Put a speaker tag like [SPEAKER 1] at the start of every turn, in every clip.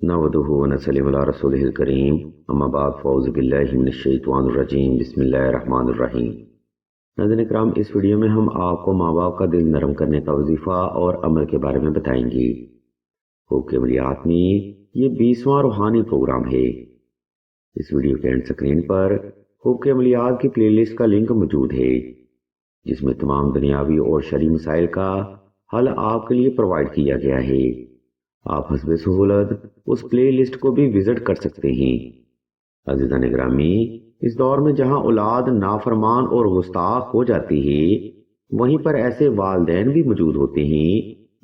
[SPEAKER 1] نحمده ونصلي على رسوله الكريم اما بعد فاعوذ باللہ من الشیطان الرجیم بسم اللہ الرحمن الرحیم۔ ناظرین اکرام، اس ویڈیو میں ہم آپ کو ماں باپ کا دل نرم کرنے کا وظیفہ اور عمل کے بارے میں بتائیں گے۔ خوب کے عملیات میں یہ 20واں روحانی پروگرام ہے۔ اس ویڈیو کے اینڈ سکرین پر خوب کے عملیات کی پلے لسٹ کا لنک موجود ہے، جس میں تمام دنیاوی اور شرعی مسائل کا حل آپ کے لیے پرووائڈ کیا گیا ہے۔ آپ حسب سہولت اس پلے لسٹ کو بھی وزٹ کر سکتے ہیں۔ عزیزان گرامی، اس دور میں جہاں اولاد نافرمان اور گستاخ ہو جاتی ہے، وہیں پر ایسے والدین بھی موجود ہوتے ہیں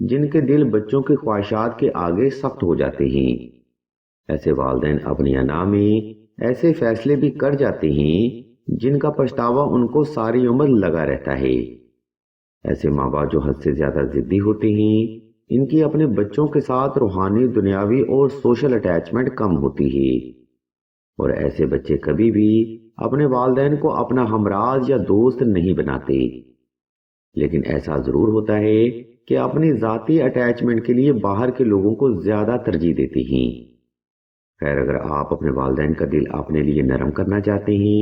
[SPEAKER 1] جن کے دل بچوں کی خواہشات کے آگے سخت ہو جاتے ہیں۔ ایسے والدین اپنی انا میں ایسے فیصلے بھی کر جاتے ہیں جن کا پچھتاوا ان کو ساری عمر لگا رہتا ہے۔ ایسے ماں باپ جو حد سے زیادہ ضدی ہوتے ہیں، ان کی اپنے بچوں کے ساتھ روحانی، دنیاوی اور سوشل اٹیچمنٹ کم ہوتی ہے، اور ایسے بچے کبھی بھی اپنے والدین کو اپنا ہمراز یا دوست نہیں بناتے، لیکن ایسا ضرور ہوتا ہے کہ اپنی ذاتی اٹیچمنٹ کے لیے باہر کے لوگوں کو زیادہ ترجیح دیتے ہیں۔ خیر، اگر آپ اپنے والدین کا دل اپنے لیے نرم کرنا چاہتے ہیں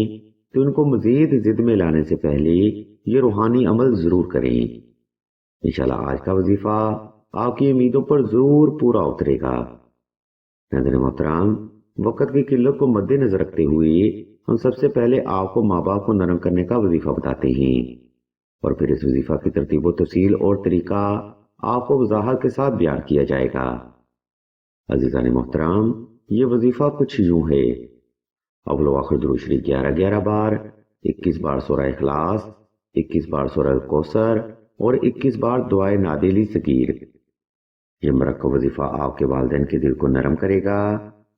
[SPEAKER 1] تو ان کو مزید ضد میں لانے سے پہلے یہ روحانی عمل ضرور کریں۔ انشاءاللہ آج کا وظیفہ آپ کی امیدوں پر ضرور پورا اترے گا۔ ناظرین محترم، وقت کی قلت کو مد نظر رکھتے ہوئے ہم سب سے پہلے آپ کو ماں باپ کو نرم کرنے کا وظیفہ بتاتے ہیں، اور پھر اس وظیفہ کی ترتیب و تفصیل اور طریقہ آپ کو وضاحت کے ساتھ بیان کیا جائے گا۔ عزیزان محترم، یہ وظیفہ کچھ یوں ہے: اول و آخر درود شریف 11 بار، 21 بار سورہ اخلاص، 21 بار سورہ الکوثر اور 21 بار دعائے نادیلی صغیر۔ یہ مرکب وظیفہ آپ کے والدین کے دل کو نرم کرے گا،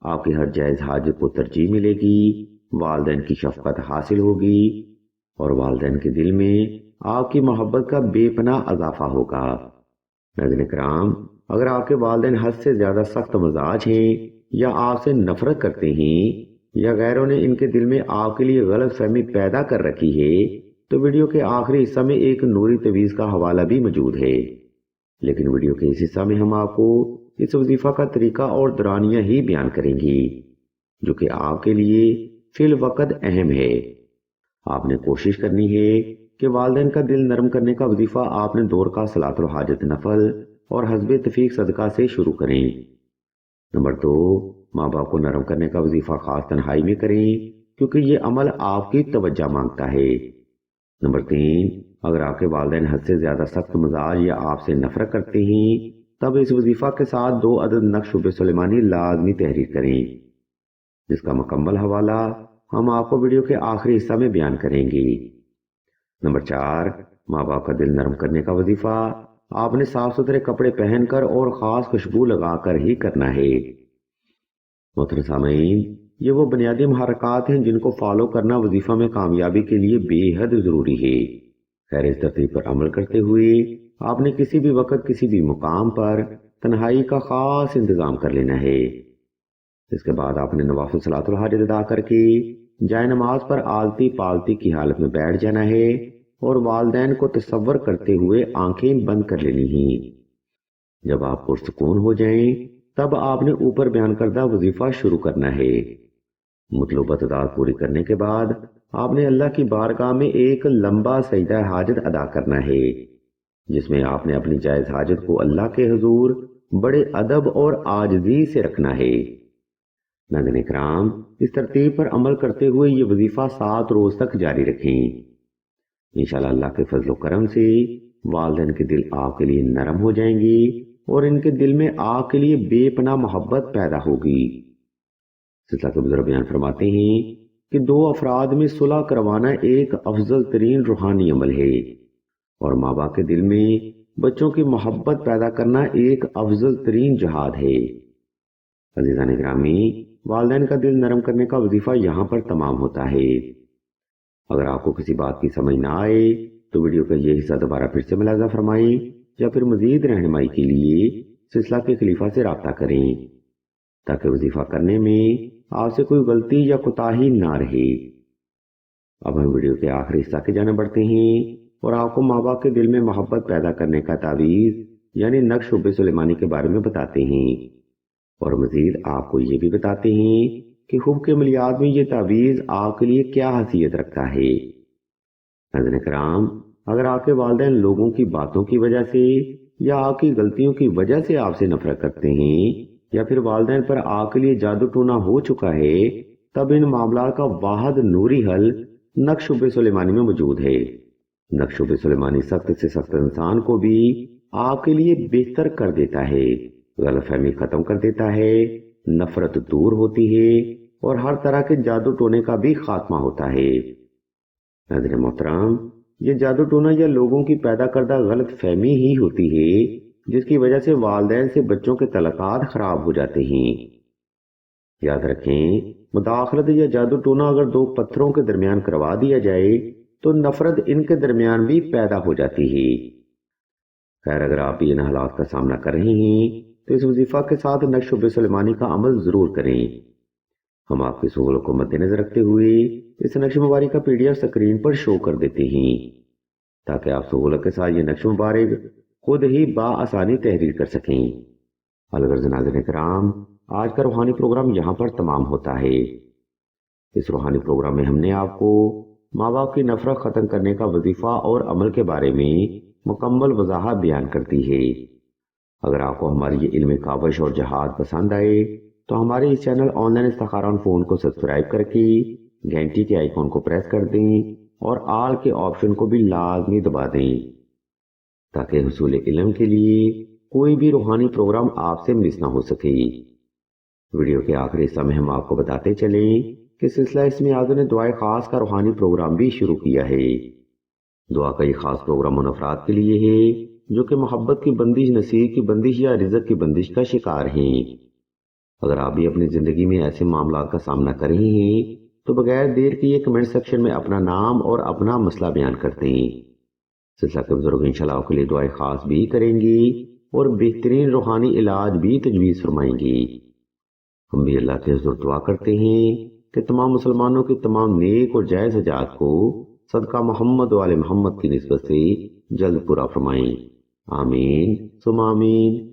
[SPEAKER 1] آپ کی ہر جائز حاجت کو ترجیح ملے گی، والدین کی شفقت حاصل ہوگی، اور والدین کے دل میں آپ کی محبت کا بے پناہ اضافہ ہوگا۔ ناظرین کرام، اگر آپ کے والدین حد سے زیادہ سخت مزاج ہیں، یا آپ سے نفرت کرتے ہیں، یا غیروں نے ان کے دل میں آپ کے لیے غلط فہمی پیدا کر رکھی ہے، تو ویڈیو کے آخری حصہ میں ایک نوری تعویذ کا حوالہ بھی موجود ہے، لیکن ویڈیو کے اس حصہ میں ہم آپ کو اس وظیفہ کا طریقہ اور دورانیہ ہی بیان کریں گے، جو کہ آپ کے لیے فی الوقت اہم ہے۔ آپ نے کوشش کرنی ہے کہ والدین کا دل نرم کرنے کا وظیفہ آپ نے دور کا صلاۃ الحاجت نفل اور حسب تفیق صدقہ سے شروع کریں۔ نمبر 2، ماں باپ کو نرم کرنے کا وظیفہ خاص تنہائی میں کریں، کیونکہ یہ عمل آپ کی توجہ مانگتا ہے۔ نمبر 3، اگر آپ کے والدین حد سے زیادہ سخت مزاج یا آپ سے نفرت کرتے ہیں، تب اس وظیفہ کے ساتھ 2 عدد نقش شب سلیمانی لازمی تحریر کریں، جس کا مکمل حوالہ ہم آپ کو ویڈیو کے آخری حصہ میں بیان کریں گے۔ نمبر 4، ماں باپ کا دل نرم کرنے کا وظیفہ آپ نے صاف ستھرے کپڑے پہن کر اور خاص خوشبو لگا کر ہی کرنا ہے۔ محترم سامعین، یہ وہ بنیادی محرکات ہیں جن کو فالو کرنا وظیفہ میں کامیابی کے لیے بے حد ضروری ہے۔ خیر، اس ترتیب پر عمل کرتے ہوئے آپ نے کسی بھی وقت کسی بھی مقام پر تنہائی کا خاص انتظام کر لینا ہے۔ اس کے بعد آپ نے نوافل صلاۃ الحاجت ادا کر کے جائے نماز پر آلتی پالتی کی حالت میں بیٹھ جانا ہے، اور والدین کو تصور کرتے ہوئے آنکھیں بند کر لینی ہیں۔ جب آپ پرسکون ہو جائیں، تب آپ نے اوپر بیان کردہ وظیفہ شروع کرنا ہے۔ مطلوبہ تعداد پوری کرنے کے بعد آپ نے اللہ کی بارگاہ میں ایک لمبا سجدہ حاجت ادا کرنا ہے، جس میں آپ نے اپنی جائز حاجت کو اللہ کے حضور بڑے ادب اور عاجزی سے رکھنا ہے۔ ناظرین کرام، اس ترتیب پر عمل کرتے ہوئے یہ وظیفہ 7 روز تک جاری رکھیں۔ انشاءاللہ اللہ کے فضل و کرم سے والدین کے دل آپ کے لیے نرم ہو جائیں گے، اور ان کے دل میں آپ کے لیے بے پناہ محبت پیدا ہوگی۔ سلسلہ کے بزرگ بیان فرماتے ہیں کہ 2 افراد میں صلح کروانا ایک افضل ترین روحانی عمل ہے، اور ماں باپ کے دل میں بچوں کی محبت پیدا کرنا ایک افضل ترین جہاد ہے۔ عزیزان گرامی، والدین کا دل نرم کرنے کا وظیفہ یہاں پر تمام ہوتا ہے۔ اگر آپ کو کسی بات کی سمجھ نہ آئے تو ویڈیو کا یہ حصہ دوبارہ پھر سے ملاحظہ فرمائیں، یا پھر مزید رہنمائی کے لیے سلسلہ کے خلیفہ سے رابطہ کریں، تاکہ وظیفہ کرنے میں آپ سے کوئی غلطی یا کوتاہی نہ رہے۔ اب ہم ویڈیو کے آخری حصہ کی جانب بڑھتے ہیں، اور آپ کو ماں باپ کے دل میں محبت پیدا کرنے کا تعویذ یعنی نقش شب سلیمانی کے بارے میں بتاتے ہیں۔ اور مزید آپ کو یہ بھی بتاتے ہیں کہ حب کے عملیات میں یہ تعویذ آپ کے لیے کیا حیثیت رکھتا ہے۔ ناظرین کرام، اگر آپ کے والدین لوگوں کی باتوں کی وجہ سے یا آپ کی غلطیوں کی وجہ سے آپ سے نفرت کرتے ہیں، یا پھر والدین پر آپ کے لیے جادو ٹونا ہو چکا ہے، تب ان معاملات کا واحد نوری حل نقش شب سلیمانی میں موجود ہے۔ نقش شب سلیمانی سخت سے سخت انسان کو بھی آپ کے لیے بہتر کر دیتا ہے، غلط فہمی ختم کر دیتا ہے، نفرت دور ہوتی ہے اور ہر طرح کے جادو ٹونے کا بھی خاتمہ ہوتا ہے۔ ناظرین محترم، یہ جادو ٹونا یا لوگوں کی پیدا کردہ غلط فہمی ہی ہوتی ہے جس کی وجہ سے والدین سے بچوں کے تعلقات خراب ہو جاتے ہیں۔ یاد رکھیں، مداخلت یا جادو ٹونا اگر دو پتھروں کے درمیان کروا دیا جائے تو نفرت ان کے درمیان بھی پیدا ہو جاتی ہے۔ خیر، اگر آپ ان حالات کا سامنا کر رہے ہیں تو اس وظیفہ کے ساتھ نقش شب سلیمانی کا عمل ضرور کریں۔ ہم آپ کی سہولت کو مد نظر رکھتے ہوئے اس نقش مبارک کا PDF سکرین پر شو کر دیتے ہیں تاکہ آپ سہولت کے ساتھ یہ نقش مبارک خود ہی بآسانی تحریر کر سکیں۔ الغرض ناظرین کرام، آج کا روحانی پروگرام یہاں پر تمام ہوتا ہے۔ اس روحانی پروگرام میں ہم نے آپ کو ماں باپ کی نفرت ختم کرنے کا وظیفہ اور عمل کے بارے میں مکمل وضاحت بیان کرتی ہے۔ اگر آپ کو ہماری یہ علم کاوش اور جہاد پسند آئے تو ہمارے اس چینل آن لائن استخارہ آن فون کو سبسکرائب کر کے گھنٹی کے آئیکن کو پریس کر دیں اور آل کے آپشن کو بھی لازمی دبا دیں تاکہ حصول علم کے لیے کوئی بھی روحانی پروگرام آپ سے مس نہ ہو سکے۔ ویڈیو کے آخری حصہ میں ہم آپ کو بتاتے چلیں کہ سلسلہ اسم اعظم دعائے خاص کا روحانی پروگرام بھی شروع کیا ہے۔ دعا کا یہ خاص پروگرام ان افراد کے لیے ہے جو کہ محبت کی بندش، نصیب کی بندش یا رزق کی بندش کا شکار ہیں۔ اگر آپ بھی اپنی زندگی میں ایسے معاملات کا سامنا کر رہے ہیں تو بغیر دیر کے یہ کمنٹ سیکشن میں اپنا نام اور اپنا مسئلہ بیان کرتے ہیں۔ سلسلہ کے بزرگ انشاءاللہ آپ کے لیے دعائیں خاص بھی کریں گی اور بہترین روحانی علاج بھی تجویز فرمائیں گی۔ ہم بھی اللہ کے حضور دعا کرتے ہیں کہ تمام مسلمانوں کی تمام نیک اور جائز حاجات کو صدقہ محمد و آل محمد کی نسبت سے جلد پورا فرمائیں۔ آمین ثم آمین۔